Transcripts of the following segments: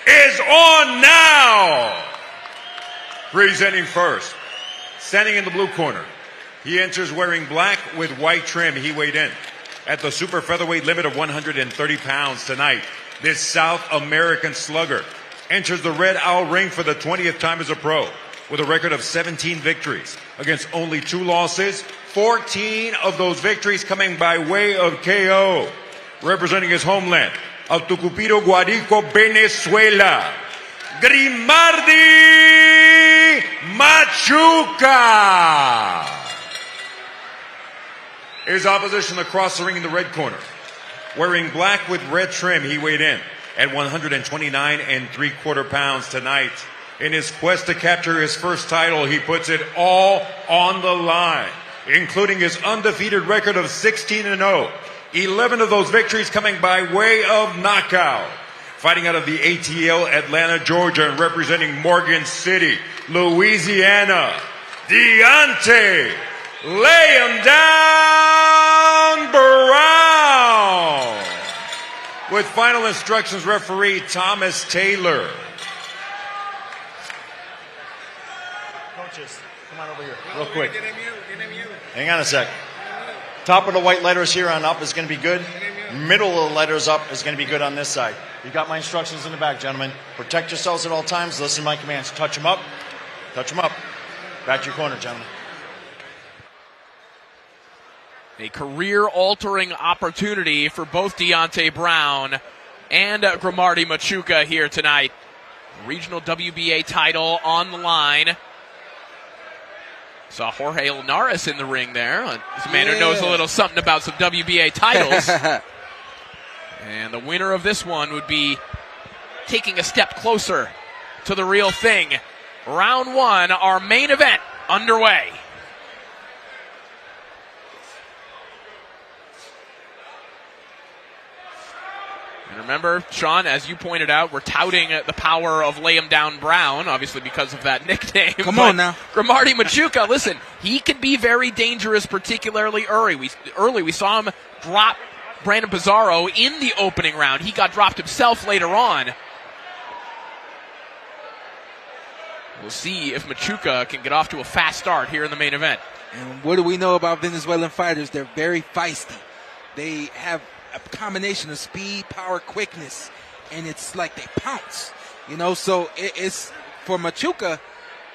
is on now. Presenting first, standing in the blue corner, he enters wearing black with white trim. He weighed in at the super featherweight limit of 130 pounds tonight. This South American slugger enters the Red Owl ring for the 20th time as a pro with a record of 17 victories against only 2 losses, 14 of those victories coming by way of KO. Representing his homeland of Tucupito, Guarico, Venezuela, Grimardi Machuca. His opposition across the ring in the red corner, wearing black with red trim, he weighed in at 129 3/4 pounds tonight. In his quest to capture his first title, he puts it all on the line, including his undefeated record of 16-0. 11 of those victories coming by way of knockout. Fighting out of the ATL, Atlanta, Georgia, and representing Morgan City, Louisiana, Deonte, lay him down, Brown. With final instructions, referee Thomas Taylor. Coaches, come on over here, real quick. Hang on a sec. Top of the white letters here on up is going to be good. Middle of the letters up is going to be good on this side. You got my instructions in the back, gentlemen. Protect yourselves at all times. Listen to my commands. Touch them up. Touch them up. Back to your corner, gentlemen. A career-altering opportunity for both Deonte Brown and Grimardi Machuca here tonight. Regional WBA title on the line. Saw Jorge Linares in the ring there. This man who knows a little something about some WBA titles. And the winner of this one would be taking a step closer to the real thing. Round 1, our main event, underway. And remember, Sean, as you pointed out, we're touting the power of Lay 'em Down Brown, obviously because of that nickname. Come on now. Grimardi Machuca, listen, he can be very dangerous, particularly early. We saw him drop Brandon Pizarro in the opening round. He got dropped himself later on. We'll see if Machuca can get off to a fast start here in the main event. And what do we know about Venezuelan fighters? They're very feisty. They have a combination of speed, power, quickness, and it's like they pounce. You know, so it's for Machuca,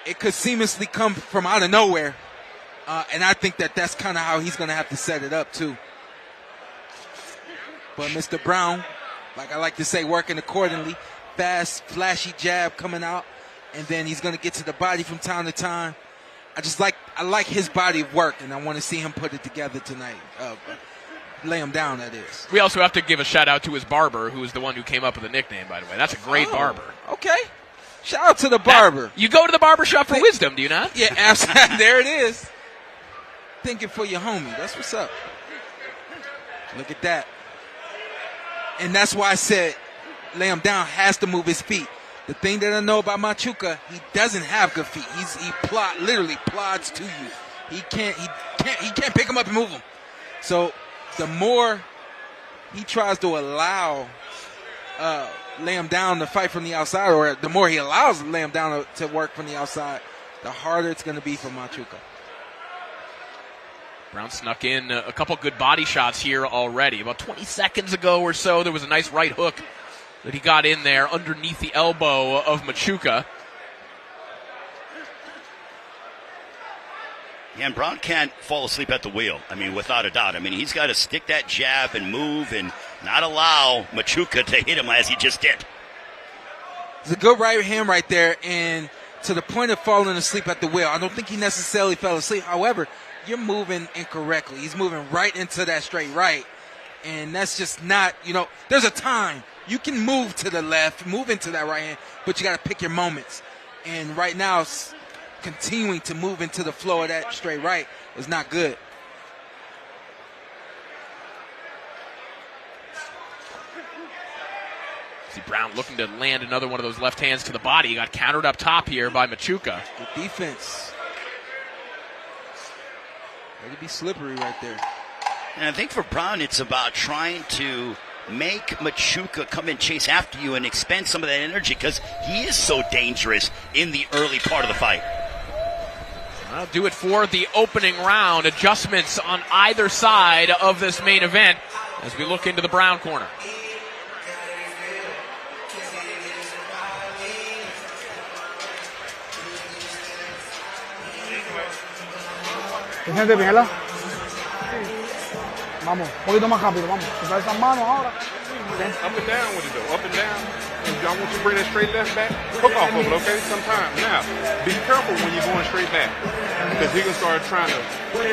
it could seamlessly come from out of nowhere. And I think that's kind of how he's going to have to set it up, too. But Mr. Brown, like I like to say, working accordingly. Fast, flashy jab coming out, and then he's going to get to the body from time to time. I like his body of work, and I want to see him put it together tonight. Lay him down, that is. We also have to give a shout-out to his barber, who is the one who came up with the nickname, by the way. That's a great barber. Okay. Shout out to the barber. You go to the barber shop for wisdom, do you not? Yeah, absolutely. There it is. Thinking for your homie. That's what's up. Look at that. And that's why I said Lay him down has to move his feet. The thing that I know about Machuca, he doesn't have good feet. He literally plods to you. He can't pick him up and move him. So the more he tries to allow Lay him down to fight from the outside, or the more he allows Lay him down to work from the outside, the harder it's going to be for Machuca. Brown snuck in a couple good body shots here already. About 20 seconds ago or so, there was a nice right hook that he got in there underneath the elbow of Machuca. Yeah, and Brown can't fall asleep at the wheel. I mean, without a doubt. I mean, he's got to stick that jab and move and not allow Machuca to hit him as he just did. It's a good right hand right there, and to the point of falling asleep at the wheel. I don't think he necessarily fell asleep. However, you're moving incorrectly. He's moving right into that straight right, and that's just not, there's a time. You can move to the left, move into that right hand, but you got to pick your moments. And right now, continuing to move into the flow of that straight right is not good. See Brown looking to land another one of those left hands to the body. He got countered up top here by Machuca. Good defense. Ready to be slippery right there. And I think for Brown, it's about trying to make Machuca come and chase after you and expend some of that energy because he is so dangerous in the early part of the fight. I'll do it for the opening round. Adjustments on either side of this main event as we look into the brown corner. Gente, Pinela. Vamos, un poquito más rápido, vamos. Quitar esas manos ahora. Up and down with it though, up and down. And y'all want you to bring that straight left back, hook off of it, okay? Sometimes. Now, be careful when you're going straight back. Because he can start trying to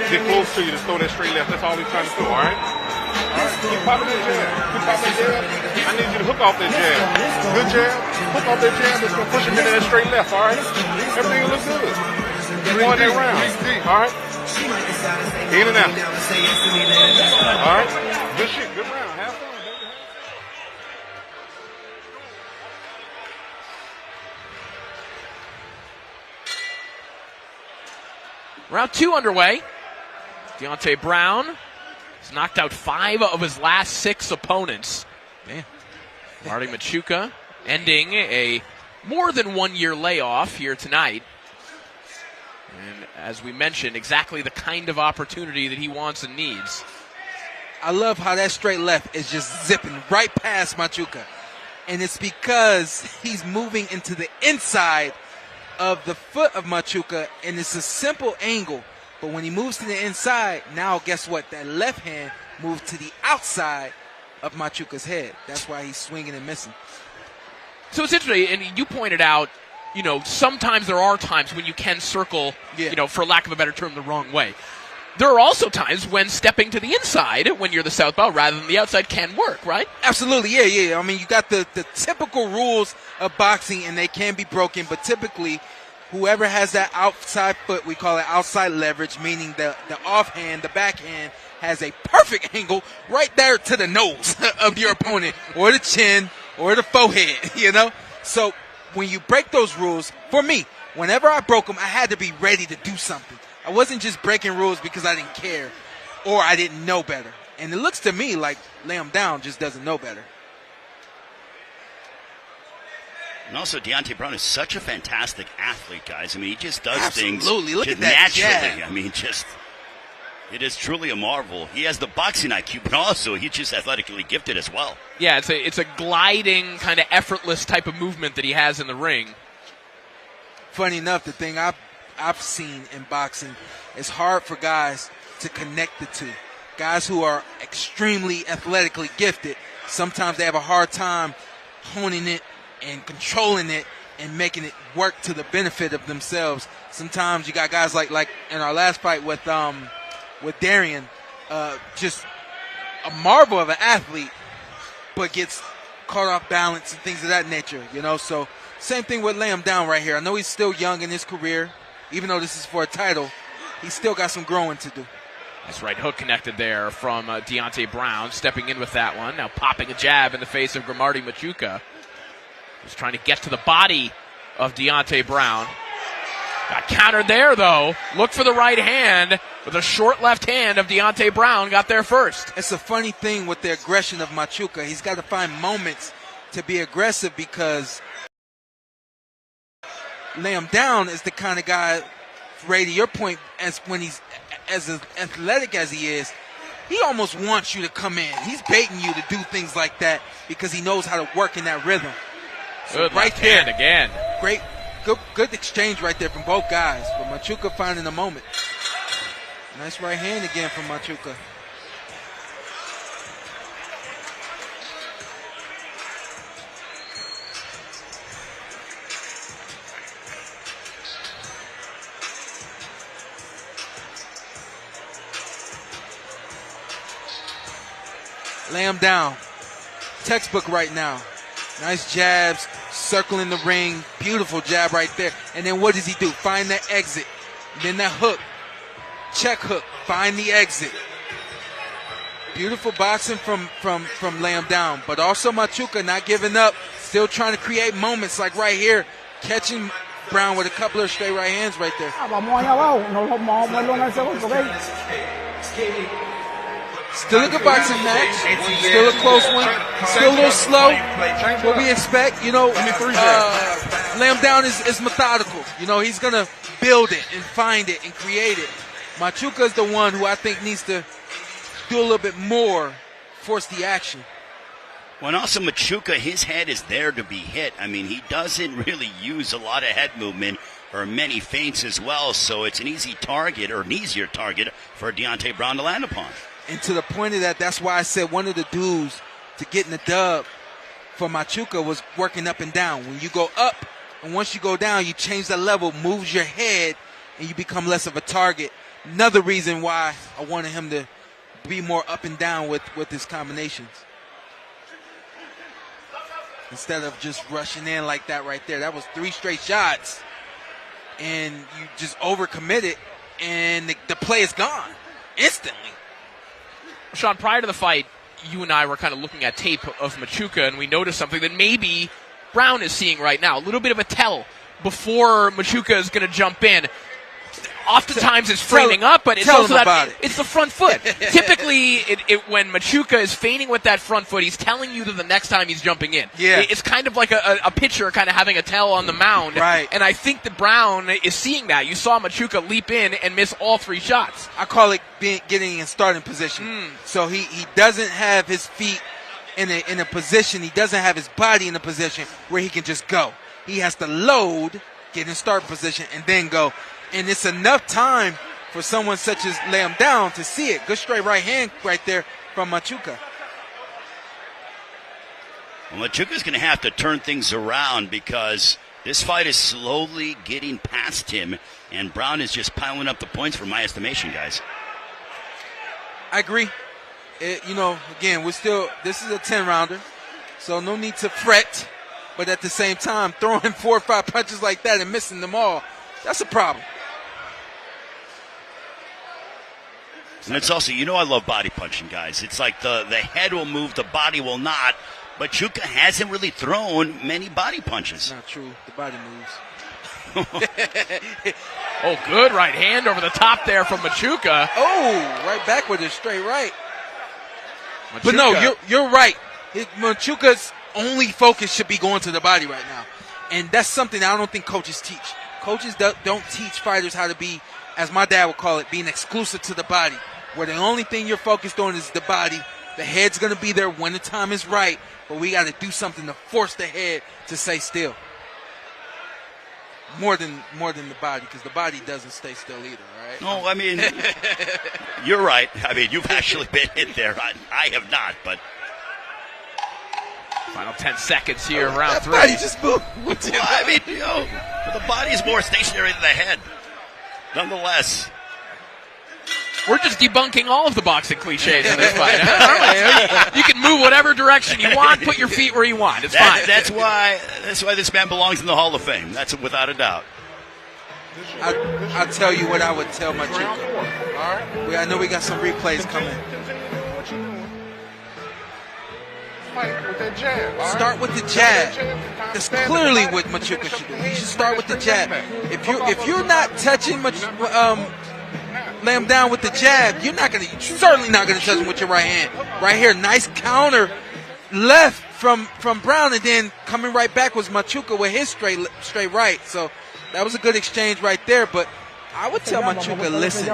get close to you to throw that straight left. That's all he's trying to do, all right? All right, keep popping that jab. Keep popping that jab. I need you to hook off that jab. Good jab. Hook off that jab. It's going to push him into that straight left, all right? Everything will look good. You won that round, all right? In and out. All right? Good shit. Good round. Have fun, baby. Round 2 underway. Deonte Brown has knocked out 5 of his last 6 opponents. Man. GRIMARDI Machuca ending a more than 1 year layoff here tonight. And as we mentioned, exactly the kind of opportunity that he wants and needs. I love how that straight left is just zipping right past Machuca. And it's because he's moving into the inside of the foot of Machuca, and it's a simple angle. But when he moves to the inside, now guess what? That left hand moves to the outside of Machuca's head. That's why he's swinging and missing. So it's interesting, and you pointed out, you know, sometimes there are times when you can circle, you know, for lack of a better term, the wrong way. There are also times when stepping to the inside, when you're the southpaw, rather than the outside, can work, right? Absolutely, yeah. I mean, you got the typical rules of boxing, and they can be broken, but typically, whoever has that outside foot, we call it outside leverage, meaning the offhand, the backhand, has a perfect angle right there to the nose of your opponent, or the chin, or the forehead, you know? So when you break those rules, for me, whenever I broke them, I had to be ready to do something. I wasn't just breaking rules because I didn't care or I didn't know better. And it looks to me like Lay Him Down just doesn't know better. And also, Deonte Brown is such a fantastic athlete, guys. I mean, he just does things Look just at that naturally. jab. I mean, just it is truly a marvel. He has the boxing IQ, but also he's just athletically gifted as well. Yeah, it's a gliding, kind of effortless type of movement that he has in the ring. Funny enough, the thing I've seen in boxing, it's hard for guys to connect the two. Guys who are extremely athletically gifted, sometimes they have a hard time honing it and controlling it and making it work to the benefit of themselves. Sometimes you got guys like in our last fight with Darian, just a marvel of an athlete, but gets caught off balance and things of that nature, you know. So same thing with Lay Him Down right here. I know he's still young in his career. Even though this is for a title, he's still got some growing to do. Nice right hook connected there from Deonte Brown, stepping in with that one. Now popping a jab in the face of GRIMARDI Machuca. He's trying to get to the body of Deonte Brown. Got countered there, though. Look for the right hand with a short left hand of Deonte Brown. Got there first. It's a funny thing with the aggression of Machuca. He's got to find moments to be aggressive because Lay Him Down is the kind of guy, Ray, to your point, as when he's as athletic as he is, he almost wants you to come in. He's baiting you to do things like that because he knows how to work in that rhythm. So Good right left there, hand again. great, good exchange right there from both guys. But Machuca finding the moment. Nice right hand again from Machuca. Lay him down. Textbook right now. Nice jabs, circling the ring. Beautiful jab right there. And then what does he do? Find that exit. Then that hook. Check hook. Find the exit. Beautiful boxing from Lay Him Down. But also Machuca not giving up. Still trying to create moments like right here. Catching Brown with a couple of straight right hands right there. Vamos allá abajo. No vamos a moverlo en ese golpe, ¿ok? Still a good boxing match. Still a close one. Still a little slow. What we expect, Lamb Down is methodical. He's going to build it and find it and create it. Machuca is the one who I think needs to do a little bit more, force the action. Well, and also Machuca, his head is there to be hit. I mean, he doesn't really use a lot of head movement or many feints as well, so it's an easy target or an easier target for Deonte Brown to land upon. And to the point of that, that's why I said one of the dudes to get in the dub for Machuca was working up and down. When you go up and once you go down, you change the level, moves your head, and you become less of a target. Another reason why I wanted him to be more up and down with his combinations. Instead of just rushing in like that right there. That was 3 straight shots. And you just overcommitted, and the play is gone instantly. Sean, prior to the fight, you and I were kind of looking at tape of Machuca, and we noticed something that maybe Brown is seeing right now. A little bit of a tell before Machuca is going to jump in. Oftentimes it's framing up, but it's also it's the front foot. Typically, when Machuca is feigning with that front foot, he's telling you that the next time he's jumping in. Yeah. It's kind of like a pitcher kind of having a tell on the mound. Right. And I think that Brown is seeing that. You saw Machuca leap in and miss all 3 shots. I call it getting in starting position. So he doesn't have his feet in a position. He doesn't have his body in a position where he can just go. He has to load, get in starting position, and then go. And it's enough time for someone such as Lamb Down to see it. Good straight right hand right there from Machuca. Well, Machuca's going to have to turn things around because this fight is slowly getting past him, and Brown is just piling up the points for my estimation, guys. I agree. Again, this is a 10-rounder, so no need to fret. But at the same time, throwing 4 or 5 punches like that and missing them all, that's a problem. And it's also, I love body punching, guys. It's like the head will move, the body will not. But Machuca hasn't really thrown many body punches. Not true. The body moves. Oh, good right hand over the top there from Machuca. Oh, right back with his straight right. Machuca. But no, you're right. Machuca's only focus should be going to the body right now. And that's something I don't think coaches teach. Coaches don't teach fighters how to be, as my dad would call it, being exclusive to the body, where the only thing you're focused on is the body. The head's going to be there when the time is right, but we got to do something to force the head to stay still. More than the body, because the body doesn't stay still either, right? No, I mean, you're right. I mean, you've actually been hit there. I have not, but... Final 10 seconds here, round 3. Body just moved. Well, I mean, the body's more stationary than the head. Nonetheless. We're just debunking all of the boxing cliches in this fight. You can move whatever direction you want, put your feet where you want. It's fine. That's why this man belongs in the Hall of Fame. That's without a doubt. I'll tell you what I would tell Machuca. I know we got some replays coming. With that jab. Start with the jab. That's clearly what Machuca should do. He should start with the jab. If you're not touching Lamb Down with the jab, you're certainly not gonna touch him with your right hand. Right here, nice counter left from Brown, and then coming right back was Machuca with his straight right. So that was a good exchange right there. But I would tell Machuca, listen,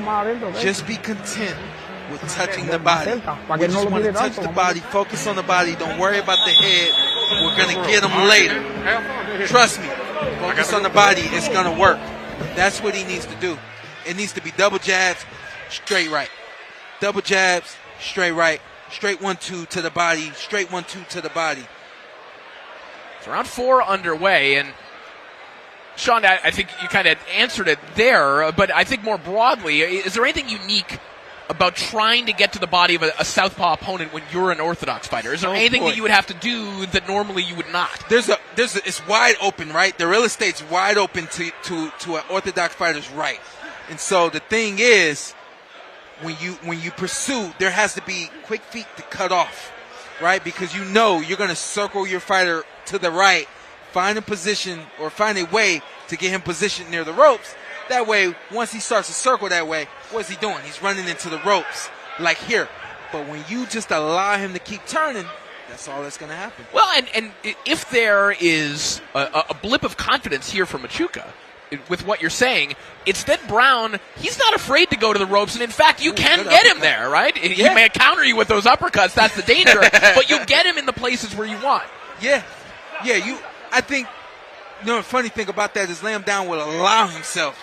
just be content with touching the body. We just want to touch the body, focus on the body, don't worry about the head. We're going to get him later. Trust me, focus on the body, it's going to work. That's what he needs to do. It needs to be double jabs, straight right. Double jabs, straight right. Straight 1-2 to the body, straight 1-2 to the body. It's round 4 underway, and Sean, I think you kind of answered it there, but I think more broadly, is there anything unique about trying to get to the body of a southpaw opponent when you're an orthodox fighter? Is there anything that you would have to do that normally you would not? It's wide open, right? The real estate's wide open to an orthodox fighter's right. And so the thing is, when you pursue, there has to be quick feet to cut off, right? Because you're going to circle your fighter to the right, find a position or find a way to get him positioned near the ropes. That way, once he starts to circle that way, what's he doing? He's running into the ropes. Like here, But when you just allow him to keep turning, that's all that's going to happen. Well, and if there is a blip of confidence here from Machuca, with what you're saying, it's that Brown, he's not afraid to go to the ropes, and in fact, you can get him there, right? He may counter you with those uppercuts, that's the danger, but you get him in the places where you want. Yeah. I think, the funny thing about that is Lamb Down will allow himself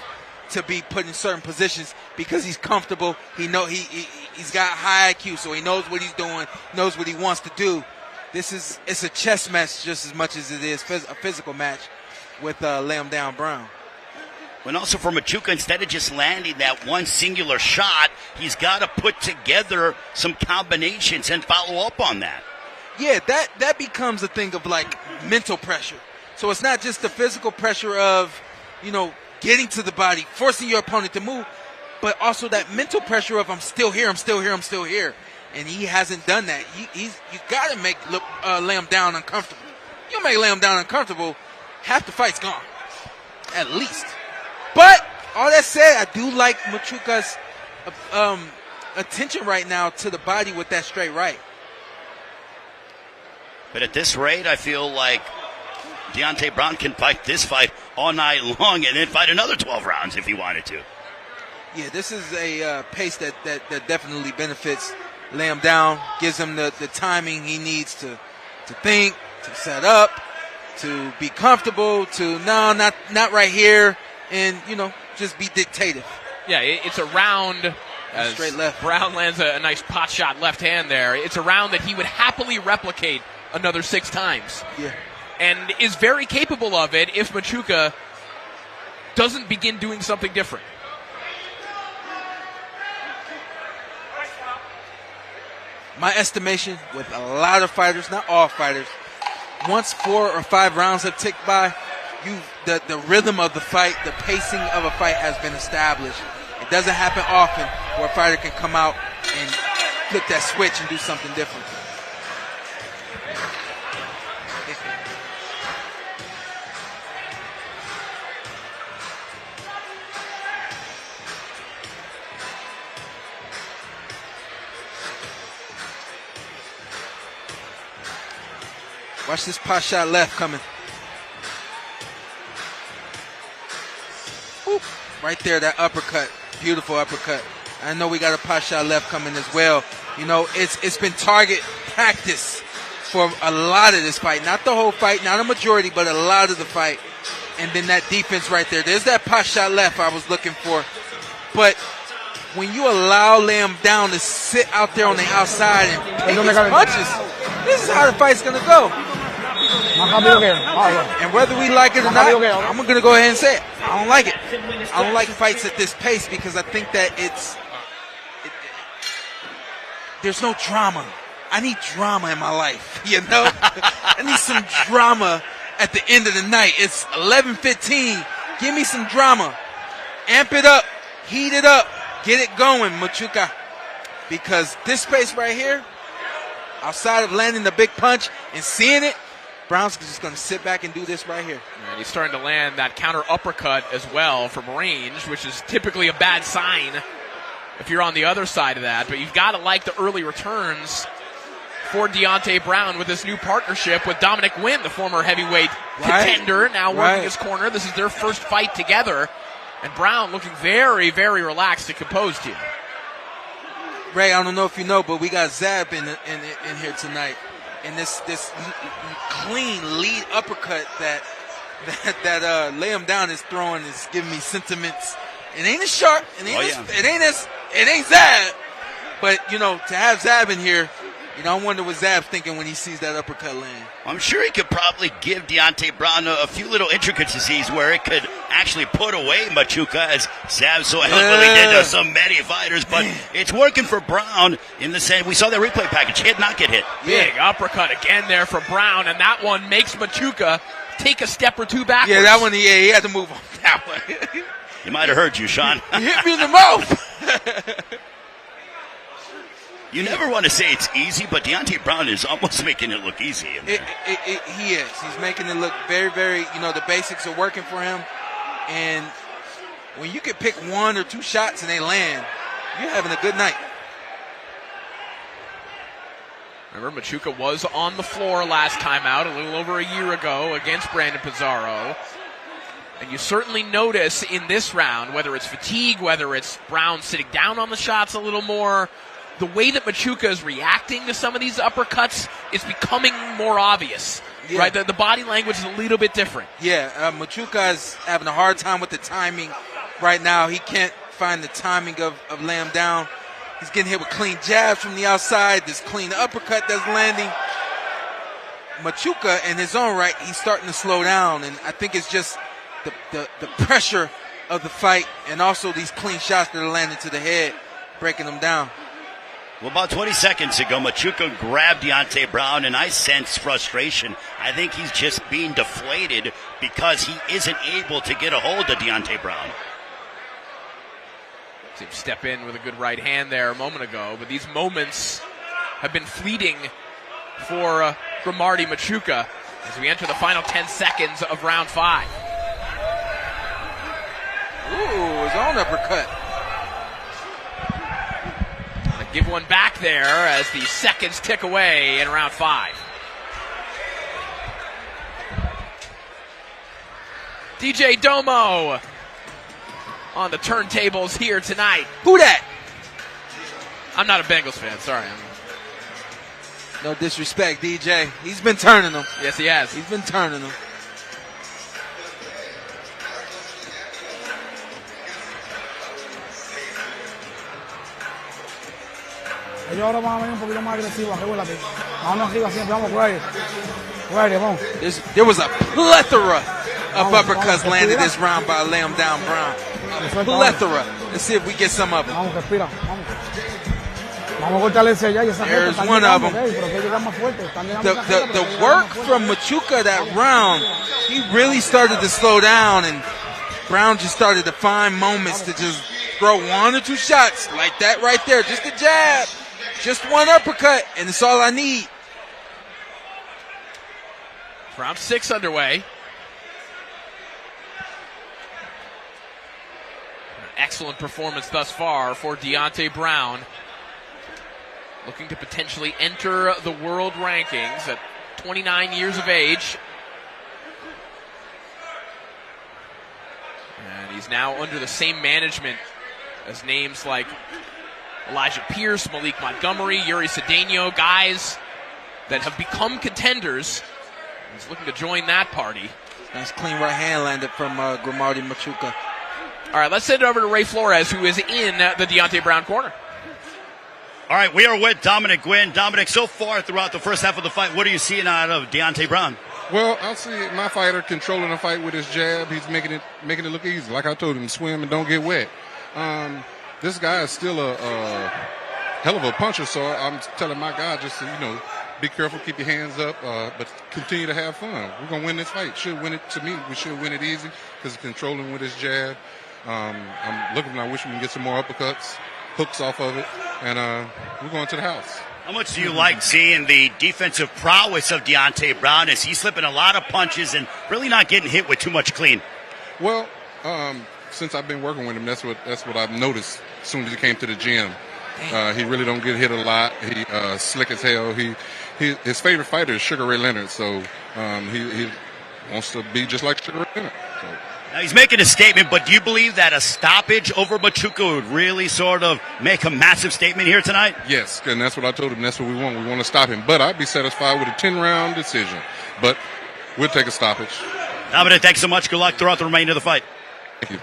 to be put in certain positions because he's comfortable. He's got high IQ, so he knows what he's doing, knows what he wants to do. It's a chess match just as much as it is a physical match with Lamb Down Brown. And also for Machuca, instead of just landing that one singular shot, he's got to put together some combinations and follow up on that. Yeah, that becomes a thing of like mental pressure. So it's not just the physical pressure of, getting to the body, forcing your opponent to move, but also that mental pressure of I'm still here. And he hasn't done that. You got to make Lamb Down uncomfortable. You make Lamb Down uncomfortable, half the fight's gone, at least. But all that said, I do like Machuca's attention right now to the body with that straight right. But at this rate, I feel like Deonte Brown can fight this fight all night long and then fight another 12 rounds if he wanted to. Yeah, this is a pace that definitely benefits Lamb Down, gives him the timing he needs to think, to set up, to be comfortable, to not right here, and just be dictative. Yeah, it's a round. Straight left. Brown lands a nice pot shot left hand there. It's a round that he would happily replicate another 6 times. Yeah. And is very capable of it if Machuca doesn't begin doing something different. My estimation with a lot of fighters, not all fighters, once 4 or 5 rounds have ticked by, the rhythm of the fight, the pacing of a fight has been established. It doesn't happen often where a fighter can come out and flip that switch and do something different. Watch this pot shot left coming. Woo. Right there, that uppercut. Beautiful uppercut. I know we got a pot shot left coming as well. It's been target practice for a lot of this fight. Not the whole fight, not a majority, but a lot of the fight. And then that defense right there. There's that pot shot left I was looking for. But when you allow Lamb Down to sit out there on the outside and take his punches, this is how the fight's going to go. And whether we like it or not, I'm going to go ahead and say it. I don't like it. I don't like fights at this pace because I think that there's no drama. I need drama in my life, I need some drama at the end of the night. It's 11:15. Give me some drama. Amp it up. Heat it up. Get it going, Machuca. Because this space right here, outside of landing the big punch and seeing it, Brown's just going to sit back and do this right here. And he's starting to land that counter uppercut as well from range, which is typically a bad sign if you're on the other side of that. But you've got to like the early returns for Deonte Brown with this new partnership with Dominic Wynn, the former heavyweight contender, now working his corner. This is their first fight together. And Brown looking very, very relaxed and composed here. Ray, I don't know if you know, but we got Zab in here tonight. And this clean lead uppercut that Lamb Down is throwing is giving me sentiments. It ain't as sharp. It ain't Zab. But to have Zab in here, I wonder what Zab's thinking when he sees that uppercut land. I'm sure he could probably give Deonte Brown a few little intricacies where it could actually put away Machuca, as Zab so eloquently did to so many fighters. But it's working for Brown in the sense we saw the replay package. Hit, not get hit. Big uppercut again there from Brown, and that one makes Machuca take a step or two backwards. Yeah, that one, he had to move on that one. He might have hurt you, Sean. He hit me in the mouth. You never want to say it's easy, but Deonte Brown is almost making it look easy. He is. He's making it look very, very, the basics are working for him. And when you can pick 1 or 2 shots and they land, you're having a good night. Remember, Machuca was on the floor last time out, a little over a year ago, against Brandon Pizarro. And you certainly notice in this round, whether it's fatigue, whether it's Brown sitting down on the shots a little more, the way that Machuca is reacting to some of these uppercuts is becoming more obvious. Yeah. Right? The body language is a little bit different. Yeah, Machuca is having a hard time with the timing right now. He can't find the timing of laying him down. He's getting hit with clean jabs from the outside, this clean uppercut that's landing. Machuca, in his own right, he's starting to slow down, and I think it's just the pressure of the fight and also these clean shots that are landing to the head, breaking him down. Well, about 20 seconds ago, Machuca grabbed Deonte Brown, and I sense frustration. I think he's just being deflated because he isn't able to get a hold of Deonte Brown. See him step in with a good right hand there a moment ago, but these moments have been fleeting for GRIMARDI Machuca as we enter the final 10 seconds of round 5. Ooh, his own uppercut. Gonna give one back there as the seconds tick away in round 5. DJ Domo on the turntables here tonight. Who that? I'm not a Bengals fan, sorry. No disrespect, DJ. He's been turning them. Yes, he has. He's been turning them. Ellos ahora van a venir un poquito más agresivos. Recuérdate. Vamos arriba siempre. Vamos, ready. Ready, vamos. There was a plethora of uppercuts landed this round by Laying Down Brown. Plethora. Let's see if we get some of them. Vamos, respira. Vamos. Vamos a fortalecer ya. There's one of them. The work from Machuca that round, he really started to slow down, and Brown just started to find moments to just throw 1 or 2 shots like that right there. Just a jab. Just one uppercut, and it's all I need. Round 6 underway. Excellent performance thus far for Deonte Brown. Looking to potentially enter the world rankings at 29 years of age. And he's now under the same management as names like Elijah Pierce, Malik Montgomery, Yuri Cedeno, guys that have become contenders. He's looking to join that party. Nice clean right hand landed from GRIMARDI Machuca. All right, let's send it over to Ray Flores, who is in the Deonte Brown corner. All right, we are with Dominic Gwynn. Dominic, so far throughout the first half of the fight, what are you seeing out of Deonte Brown? Well, I see my fighter controlling the fight with his jab. He's making it look easy. Like I told him, swim and don't get wet. This guy is still a hell of a puncher, so I'm telling my guy just to, be careful, keep your hands up, but continue to have fun. We're going to win this fight. Should win it, to me, we should win it easy because he's controlling with his jab. I'm looking, I wish we can get some more uppercuts, hooks off of it, and we're going to the house. How much do you like seeing the defensive prowess of Deonte Brown as he's slipping a lot of punches and really not getting hit with too much clean? Well, since I've been working with him, that's what I've noticed as soon as he came to the gym. He really don't get hit a lot. He slick as hell. His favorite fighter is Sugar Ray Leonard, so he wants to be just like Sugar Ray Leonard. So. Now he's making a statement, but do you believe that a stoppage over Machuca would really sort of make a massive statement here tonight? Yes, and that's what I told him. That's what we want. We want to stop him. But I'd be satisfied with a 10-round decision. But we'll take a stoppage. Dominic, thanks so much. Good luck throughout the remainder of the fight. Thank you.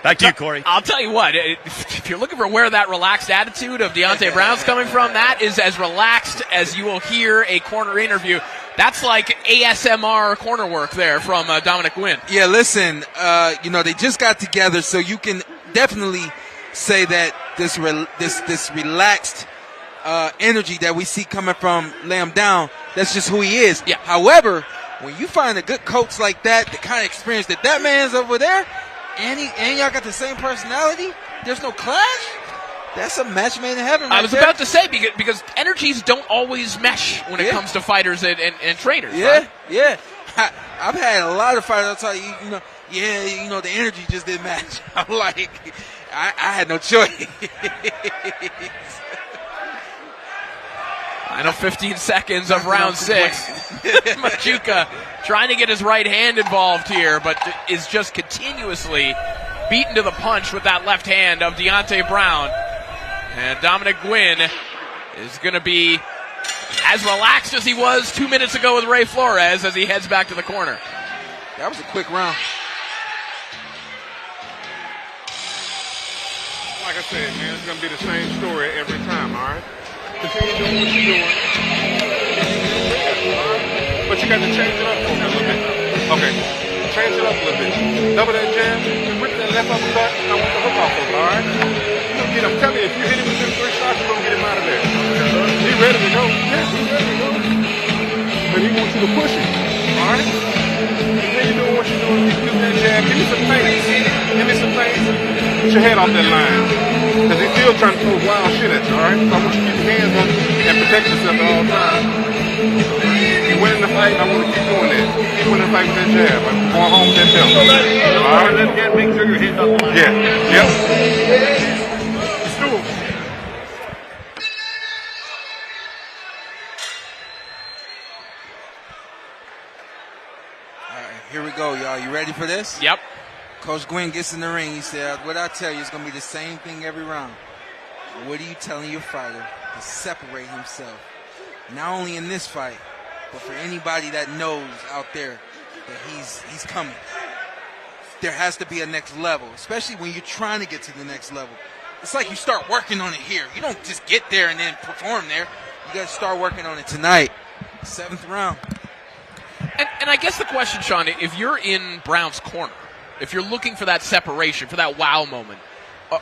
Back to you, Corey. I'll tell you what, if you're looking for where that relaxed attitude of Deonte Brown's coming from, that is as relaxed as you will hear a corner interview. That's like ASMR corner work there from Dominic Gwynn. Yeah, listen, they just got together, so you can definitely say that this relaxed energy that we see coming from Laying Down, that's just who he is. Yeah. However, when you find a good coach like that, the kind of experience that man's over there, and y'all got the same personality, there's no clash. That's a match made in heaven. I was about to say, because energies don't always mesh when it comes to fighters and trainers. Yeah, right? yeah. I've had a lot of fighters. I'll tell you, the energy just didn't match. I'm like, I had no choice. Final 15 seconds of round 6. Machuca trying to get his right hand involved here, but is just continuously beaten to the punch with that left hand of Deonte Brown. And Dominic Gwynn is going to be as relaxed as he was 2 minutes ago with Ray Flores as he heads back to the corner. That was a quick round. Like I said, man, it's going to be the same story every time, all right? Continue doing what you're doing. But you got to change it up for me a little bit. Okay, change it up a little bit. Double that jab, and rip that left uppercut, and I want the hook off of it, all right? You're going to get him. Tell me, if you hit him with them 3 shots, you're going to get him out of there. He ready to go. Yeah, he's ready to go. But he wants you to push him, all right? Continue doing what you're doing. Keep that jab. Give me some pace. Give me some pace. Put your head off that line. Because he's still trying to throw wild shit at you, all right? So I want you to keep your hands up and protect yourself at all times. You're winning the fight, I want to keep doing that. Keep winning the fight with that jab. I'm going home with that belt. All right? Make sure your head's off the line. Yeah. Yep. Let's do it. All right, here we go, y'all. You ready for this? Yep. Coach Gwynn gets in the ring. He said, what I tell you is going to be the same thing every round. What are you telling your fighter to separate himself? Not only in this fight, but for anybody that knows out there that he's coming. There has to be a next level, especially when you're trying to get to the next level. It's like you start working on it here. You don't just get there and then perform there. You got to start working on it tonight. 7th round. And I guess the question, Sean, if you're in Brown's corner, if you're looking for that separation, for that wow moment,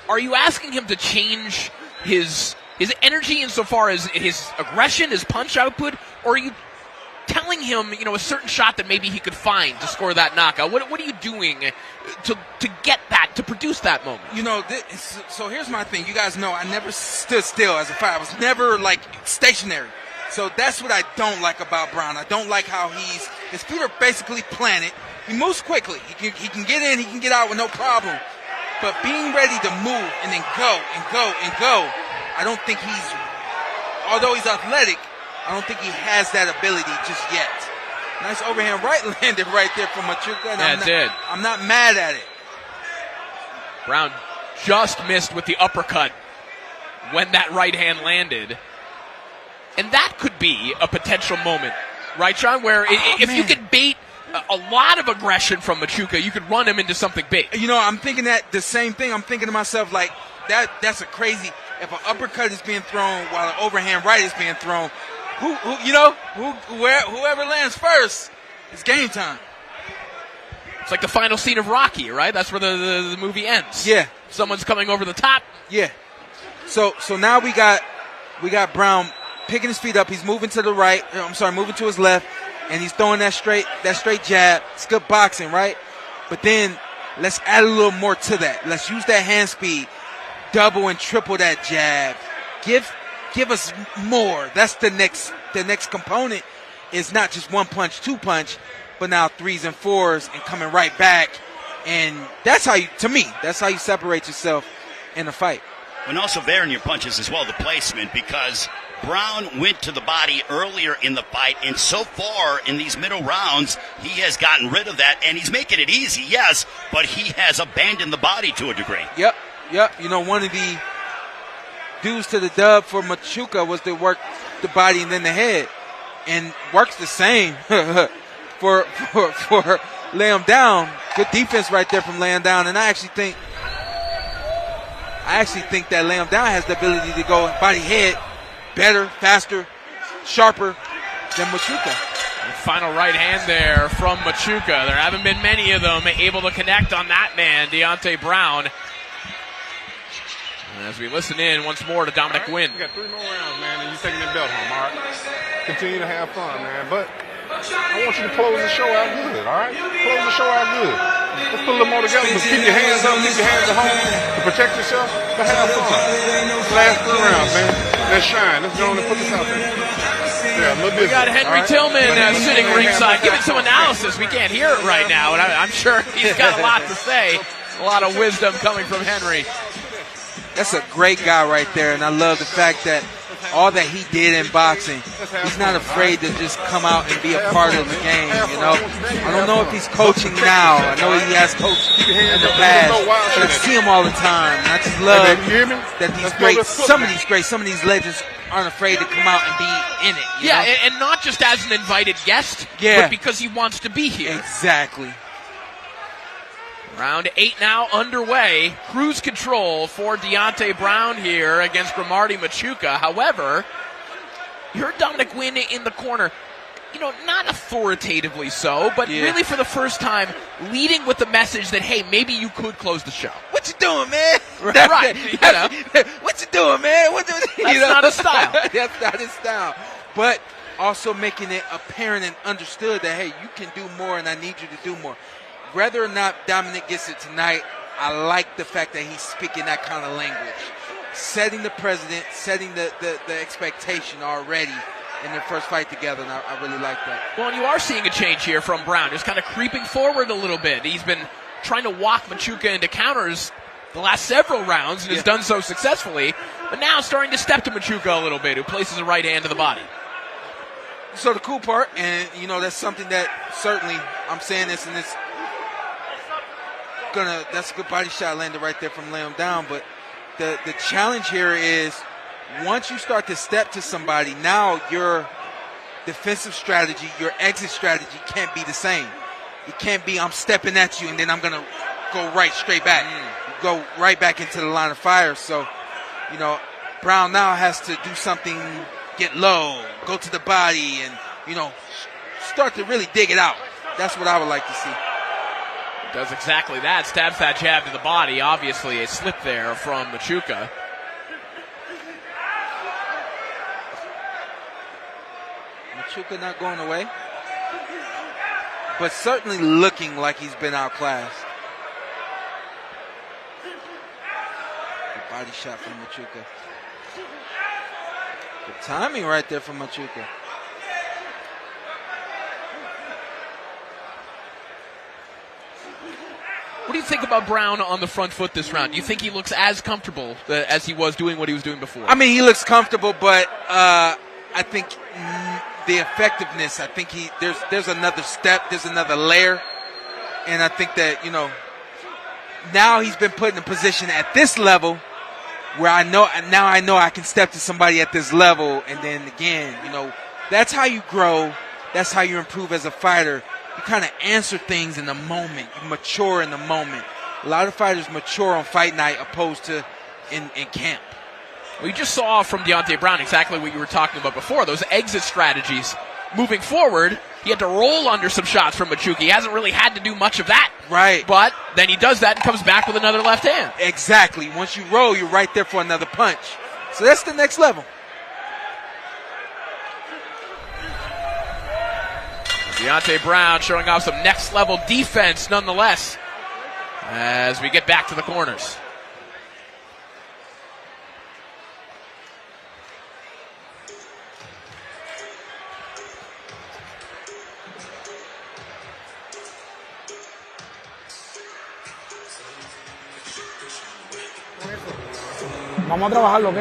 are you asking him to change his energy insofar as his aggression, his punch output, or are you telling him, a certain shot that maybe he could find to score that knockout? What are you doing to get that, to produce that moment? So here's my thing. You guys know I never stood still as a fighter. I was never, stationary. So that's what I don't like about Brown. I don't like how his feet are basically planted. He moves quickly. He can get in, he can get out with no problem. But being ready to move and then go and go and go, I don't think although he's athletic, I don't think he has that ability just yet. Nice overhand right landed right there from Machuca. I'm not mad at it. Brown just missed with the uppercut when that right hand landed. And that could be a potential moment, right, Sean, where if you could bait a lot of aggression from Machuca, you could run him into something big. I'm thinking that the same thing. I'm thinking to myself, that's a crazy, if an uppercut is being thrown while an overhand right is being thrown, whoever lands first, it's game time. It's like the final scene of Rocky, right? That's where the movie ends. Yeah. Someone's coming over the top. Yeah. So now we got Brown picking his feet up. He's moving to the right. Moving to his left, and he's throwing that straight jab. It's good boxing, right? But then let's add a little more to that. Let's use that hand speed, double and triple that jab. Give us more. That's the next component. Is not just 1 punch, 2 punch, but now 3s and 4s and coming right back. And that's how you separate yourself in a fight. And also varying your punches as well, the placement, because Brown went to the body earlier in the fight, and so far in these middle rounds, he has gotten rid of that, and he's making it easy, yes, but he has abandoned the body to a degree. Yep. One of the dues to the dub for Machuca was to work the body and then the head, and works the same for lay him down. Good defense right there from laying down, and I actually think that lay him down has the ability to go body head better, faster, sharper than Machuca. The final right hand there from Machuca. There haven't been many of them able to connect on that man, Deonte Brown. And as we listen in once more to Dominic Gwynn. You got 3 more rounds, man, and you're taking that belt home, all right? Continue to have fun, man. But I want you to close the show out good, all right? Close the show out good. Let's put a little more together. But keep your hands up, keep your hands at home to protect yourself, but have fun. Last 3 rounds, man. Let's shine. Let's go on and put this out there. Yeah, a little bit. We got Henry Tillman sitting ringside, giving some analysis. We can't hear it right now, and I'm sure he's got a lot to say. A lot of wisdom coming from Henry. That's a great guy right there, and I love the fact that all that he did in boxing, he's not afraid to just come out and be a part of the game, you know. I don't know if he's coaching now. I know he has coached in the past, but I see him all the time. And I just love that these greats, some of these legends aren't afraid to come out and be in it. You know? And not just as an invited guest, but because he wants to be here. Exactly. Round 8 now underway. Cruise control for Deonte Brown here against GRIMARDI Machuca. However, you heard Dominic Wynn in the corner. You know, not authoritatively so, but really for the first time leading with the message that, hey, maybe you could close the show. What you doing, man? Right. What you doing, man? That's not his style. That's not his style. But also making it apparent and understood that, hey, you can do more and I need you to do more. Whether or not Dominic gets it tonight, I like the fact that he's speaking that kind of language. Setting the precedent, setting the expectation already in their first fight together, and I really like that. Well, and you are seeing a change here from Brown, just kind of creeping forward a little bit. He's been trying to walk Machuca into counters the last several rounds and has done so successfully, but now starting to step to Machuca a little bit, who places a right hand to the body. So the cool part, and you know, that's something that certainly, I'm saying this, and it's that's a good body shot landed right there from lay him down, but the challenge here is once you start to step to somebody, now your defensive strategy, your exit strategy can't be the same. It can't be I'm stepping at you and then I'm going to go right straight back. Go right back into the line of fire. So, you know, Brown now has to do something, get low, go to the body, and, you know, start to really dig it out. That's what I would like to see. Does exactly that. Stabs that jab to the body. Obviously a slip there from Machuca. Machuca not going away, but certainly looking like he's been outclassed. Good body shot from Machuca. Good timing right there from Machuca. What do you think about Brown on the front foot this round? Do you think he looks as comfortable as he was doing what he was doing before? I mean, he looks comfortable, but I think the effectiveness, I think there's another step, there's another layer. And I think that, you know, now he's been put in a position at this level where I know I can step to somebody at this level. And then again, you know, that's how you grow. That's how you improve as a fighter. You kind of answer things in the moment. You mature in the moment. A lot of fighters mature on fight night opposed to in camp. Well, you just saw from Deonte Brown exactly what you were talking about before, those exit strategies. Moving forward, he had to roll under some shots from Machuca. He hasn't really had to do much of that. Right. But then he does that and comes back with another left hand. Exactly. Once you roll, you're right there for another punch. So that's the next level. Deonte Brown showing off some next level defense nonetheless as we get back to the corners. Vamos a trabajarlo, ¿ok?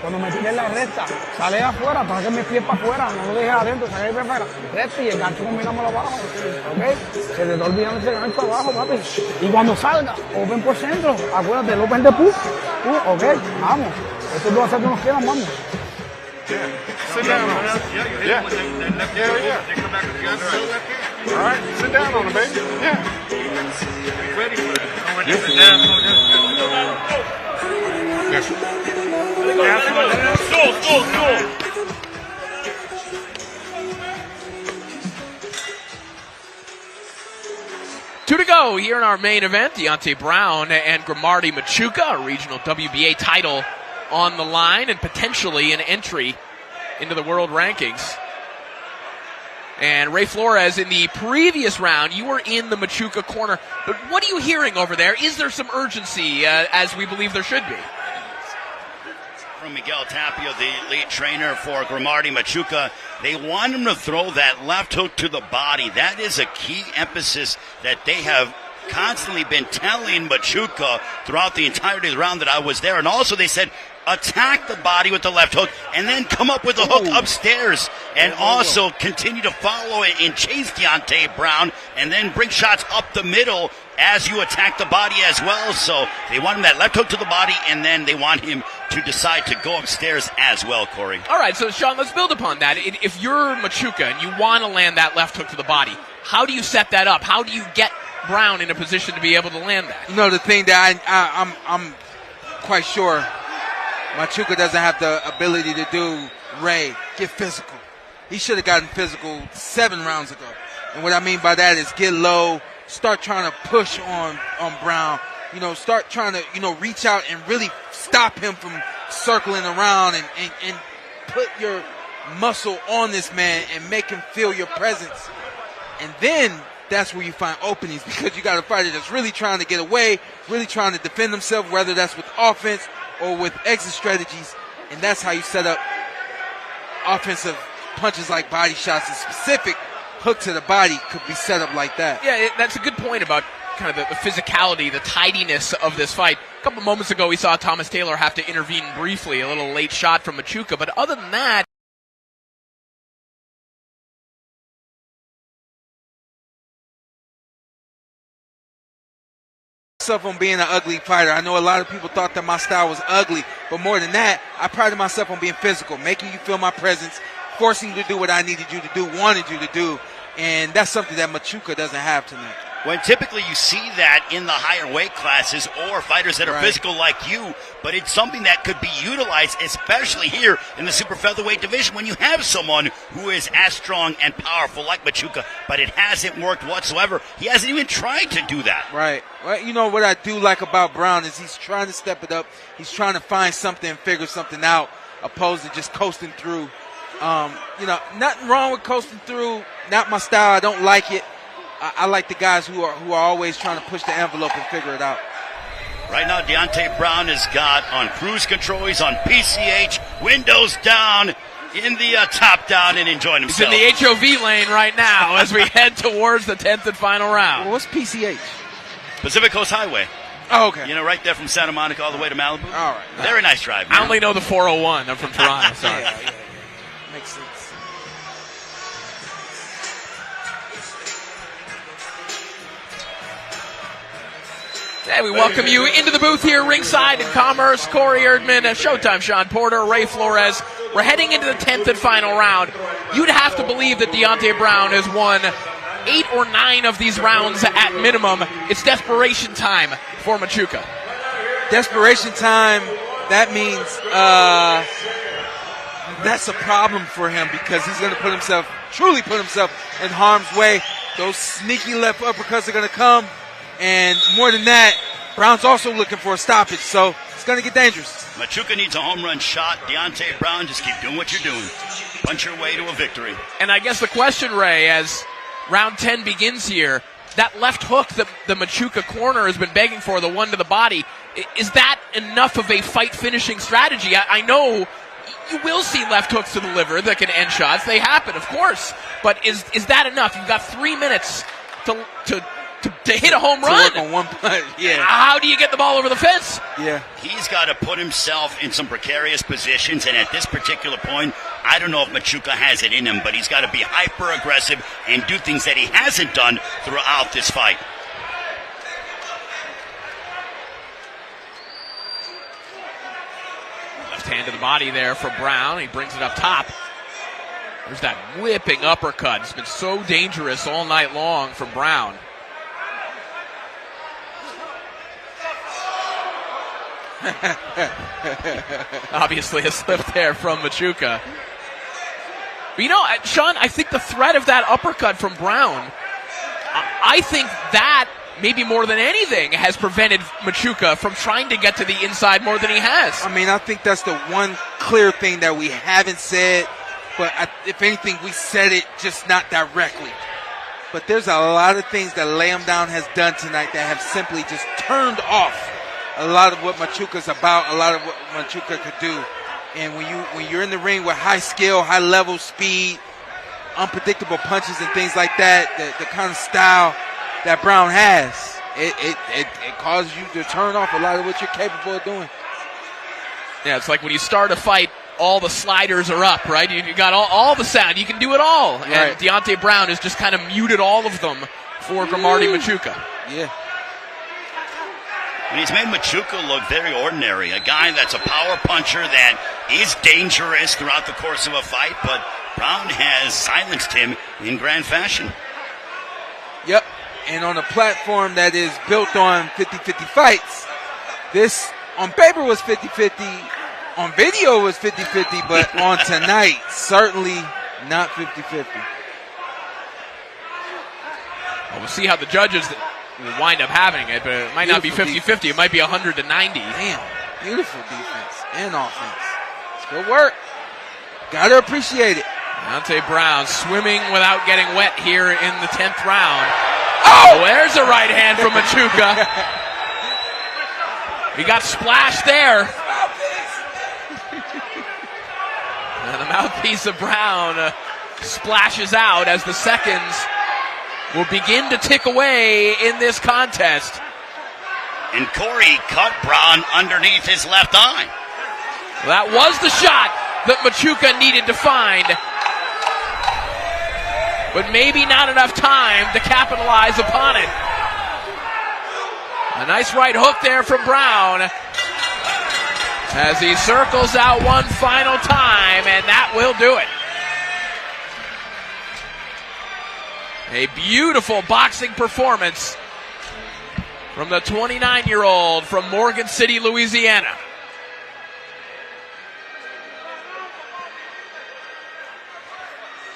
Cuando me tire la recta, sale afuera, para que me pie para afuera, no lo dejes adentro, sale el pie para afuera, recta y el gancho combinámoslo abajo, ¿ok? Se te está olvidando ese gancho abajo, papi. Y cuando salga, open por centro, acuérdate, el open de push, ¿ok? Vamos. Estos dos asaltos nos quedan, vamos. Sit down on him. Yeah. All right, sit down on him, baby. Yeah. Ready for it. Yes. Stool. 2 to go here in our main event. Deonte Brown and GRIMARDI Machuca, a regional WBA title on the line and potentially an entry into the world rankings. And Ray Flores, in the previous round, you were in the Machuca corner. But what are you hearing over there? Is there some urgency, as we believe there should be? From Miguel Tapia, the lead trainer for GRIMARDI Machuca, they want him to throw that left hook to the body. That is a key emphasis that they have constantly been telling Machuca throughout the entirety of the round that I was there. And also they said, attack the body with the left hook, and then come up with a hook upstairs, and also continue to follow it and chase Deonte Brown, and then bring shots up the middle as you attack the body as well. So they want him that left hook to the body, and then they want him to decide to go upstairs as well, Corey. All right, so Sean, let's build upon that. If you're Machuca and you want to land that left hook to the body, how do you set that up? How do you get Brown in a position to be able to land that? You know, the thing that I'm quite sure Machuca doesn't have the ability to do, Ray, get physical. He should have gotten physical 7 rounds ago. And what I mean by that is get low, start trying to push on Brown. You know, start trying to, reach out and really stop him from circling around and put your muscle on this man and make him feel your presence. And then that's where you find openings, because you got a fighter that's really trying to get away, really trying to defend himself, whether that's with offense or with exit strategies. And that's how you set up offensive punches like body shots. A specific hook to the body could be set up like that. Yeah, that's a good point about kind of the physicality, the tidiness of this fight. A couple moments ago, we saw Thomas Taylor have to intervene briefly, a little late shot from Machuca. But other than that, myself on being an ugly fighter. I know a lot of people thought that my style was ugly, but more than that, I prided myself on being physical, making you feel my presence, forcing you to do what I needed you to do, wanted you to do, and that's something that Machuca doesn't have tonight. When typically you see that in the higher weight classes or fighters that are physical like you, but it's something that could be utilized, especially here in the super featherweight division when you have someone who is as strong and powerful like Machuca, but it hasn't worked whatsoever. He hasn't even tried to do that. Right. Well, you know what I do like about Brown is he's trying to step it up. He's trying to find something and figure something out, opposed to just coasting through. Nothing wrong with coasting through. Not my style. I don't like it. I like the guys who are always trying to push the envelope and figure it out. Right now, Deonte Brown has got on cruise control. He's on PCH, windows down, in the top down, and enjoying himself. He's in the HOV lane right now as we head towards the 10th and final round. Well, what's PCH? Pacific Coast Highway. Oh, okay. You know, right there from Santa Monica all the way to Malibu. All right. Very nice drive, man. I only know the 401. I'm from Toronto. Sorry. Yeah. Makes sense. Hey, we welcome you into the booth here ringside in Commerce. Corey Erdman, Showtime Sean Porter, Ray Flores. We're heading into the 10th and final round. You'd have to believe that Deonte Brown has won 8 or 9 of these rounds at minimum. It's desperation time for Machuca. Desperation time, that means that's a problem for him, because he's going to truly put himself in harm's way. Those sneaky left uppercuts are going to come. And more than that, Brown's also looking for a stoppage, so it's going to get dangerous. Machuca needs a home run shot. Deonte Brown, just keep doing what you're doing. Punch your way to a victory. And I guess the question, Ray, as round 10 begins here, that left hook that the Machuca corner has been begging for, the one to the body, is that enough of a fight-finishing strategy? I know you will see left hooks to the liver that can end shots. They happen, of course. But is that enough? You've got 3 minutes to hit a home run. To work on one punch, yeah. How do you get the ball over the fence? Yeah. He's got to put himself in some precarious positions, and at this particular point, I don't know if Machuca has it in him, but he's got to be hyper-aggressive and do things that he hasn't done throughout this fight. Left hand to the body there for Brown. He brings it up top. There's that whipping uppercut. It's been so dangerous all night long from Brown. Obviously a slip there from Machuca. But Sean, I think the threat of that uppercut from Brown, I think that maybe more than anything has prevented Machuca from trying to get to the inside more than he has. I mean, I think that's the one clear thing that we haven't said, but if anything, we said it just not directly. But there's a lot of things that Lay Him Down has done tonight that have simply just turned off a lot of what Machuca's about, a lot of what Machuca could do. And when you're in the ring with high skill, high level speed, unpredictable punches and things like that, the kind of style that Brown has, it causes you to turn off a lot of what you're capable of doing. Yeah, it's like when you start a fight, all the sliders are up, right? You got all the sound. You can do it all. Right. And Deonte Brown has just kind of muted all of them for Grimardi Machuca. Yeah. And he's made Machuca look very ordinary. A guy that's a power puncher that is dangerous throughout the course of a fight, but Brown has silenced him in grand fashion. Yep. And on a platform that is built on 50-50 fights, this on paper was 50-50, on video was 50-50, but on tonight, certainly not 50-50. Well, we'll see how the judges will wind up having it, but it might not be 50-50. It might be 100-90. Damn, beautiful defense and offense. It's good work. Got to appreciate it. Deonte Brown swimming without getting wet here in the 10th round. Oh, there's a right hand from Machuca. He got splashed there. And the mouthpiece of Brown splashes out as the seconds will begin to tick away in this contest. And Corey cut Brown underneath his left eye. That was the shot that Machuca needed to find, but maybe not enough time to capitalize upon it. A nice right hook there from Brown as he circles out one final time, and that will do it. A beautiful boxing performance from the 29-year-old from Morgan City, Louisiana.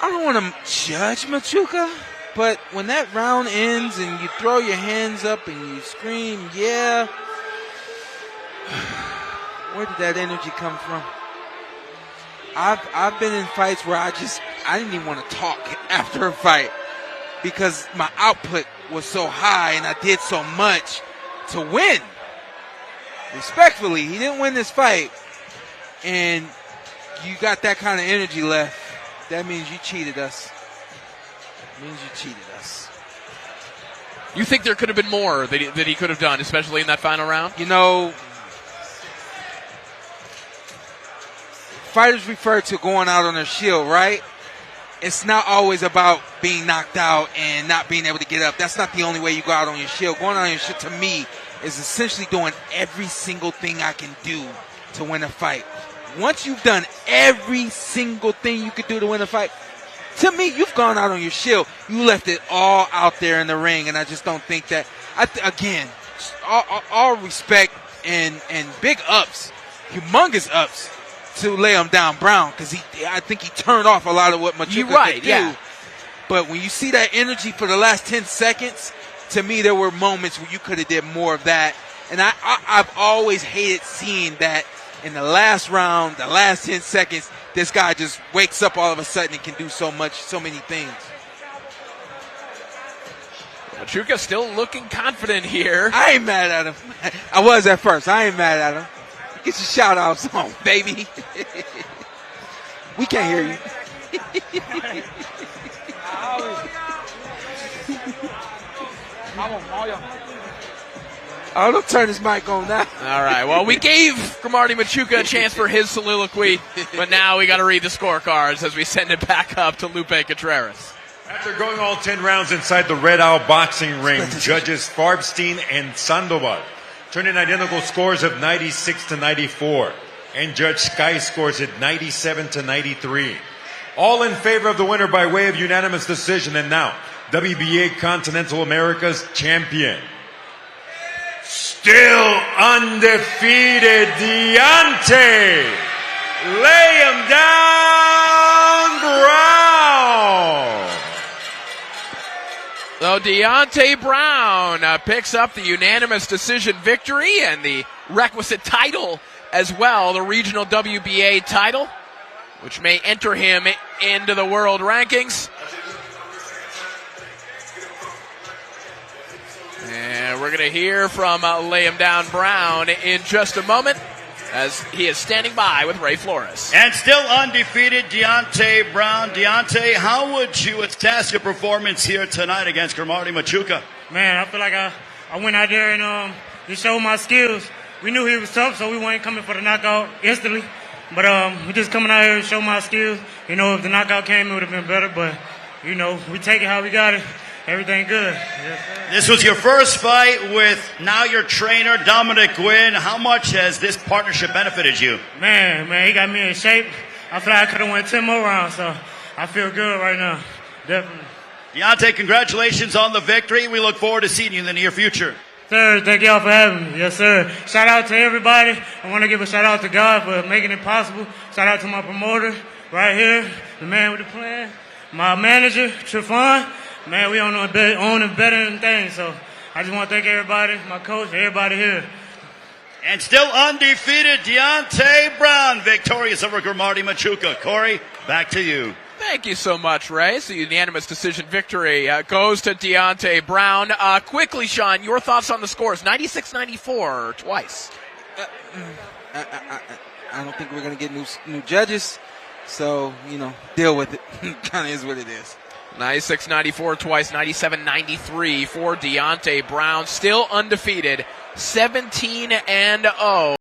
I don't want to judge Machuca, but when that round ends and you throw your hands up and you scream, yeah, where did that energy come from? I've been in fights where I didn't even want to talk after a fight because my output was so high and I did so much to win. Respectfully, he didn't win this fight, and you got that kind of energy left. That means you cheated us. You think there could have been more that he could have done, especially in that final round? You know, fighters refer to going out on their shield, right? It's not always about being knocked out and not being able to get up. That's not the only way you go out on your shield. Going out on your shield, to me, is essentially doing every single thing I can do to win a fight. Once you've done every single thing you could do to win a fight, to me, you've gone out on your shield. You left it all out there in the ring, and I just don't think that. Again, all respect and big ups, humongous ups to lay him down Brown, because I think he turned off a lot of what Machuca could do. Yeah. But when you see that energy for the last 10 seconds, to me, there were moments where you could have did more of that. And I've always hated seeing that in the last round, the last 10 seconds, this guy just wakes up all of a sudden and can do so many things. Machuca still looking confident here. I ain't mad at him. I was at first. I ain't mad at him. Get your shout outs on, baby. We can't hear you. Oh, don't turn his mic on now. All right. Well, we gave Grimardi Machuca a chance for his soliloquy, but now we got to read the scorecards as we send it back up to Lupe Contreras. After going all 10 rounds inside the Red Owl boxing ring, judges Farbstein and Sandoval turned in identical scores of 96-94, and Judge Sky scores it 97-93. All in favor of the winner by way of unanimous decision, and now WBA Continental America's champion, still undefeated Deonte. Lay him down, Brown. So Deonte Brown picks up the unanimous decision victory and the requisite title as well, the regional WBA title, which may enter him into the world rankings. And we're going to hear from Lay Him Down Brown in just a moment as he is standing by with Ray Flores. And still undefeated, Deonte Brown. Deonte, how would you assess your performance here tonight against Grimardi Machuca? Man, I feel like I went out there and just showed my skills. we knew he was tough, so we weren't coming for the knockout instantly. But we're just coming out here to show my skills. You know, if the knockout came, it would have been better. But, you know, we take it how we got it. Everything good. Yes, sir. This was your first fight with now your trainer, Dominic Gwynn. How much has this partnership benefited you? Man, he got me in shape. I feel like I could have went 10 more rounds, so I feel good right now. Definitely. Deonte, congratulations on the victory. We look forward to seeing you in the near future. Sir, thank y'all for having me. Yes, sir. Shout out to everybody. I want to give a shout out to God for making it possible. Shout out to my promoter right here, the man with the plan. My manager, Trifon. Man, we own it better than things. So I just want to thank everybody, my coach, everybody here. And still undefeated, Deonte Brown, victorious over Grimardi Machuca. Corey, back to you. Thank you so much, Ray. So unanimous decision victory goes to Deonte Brown. Quickly, Sean, your thoughts on the scores? 96-94 twice. I don't think we're going to get new judges. So, you know, deal with it. Kind of is what it is. 96-94 twice, 97-93 for Deonte Brown. Still undefeated, 17-0.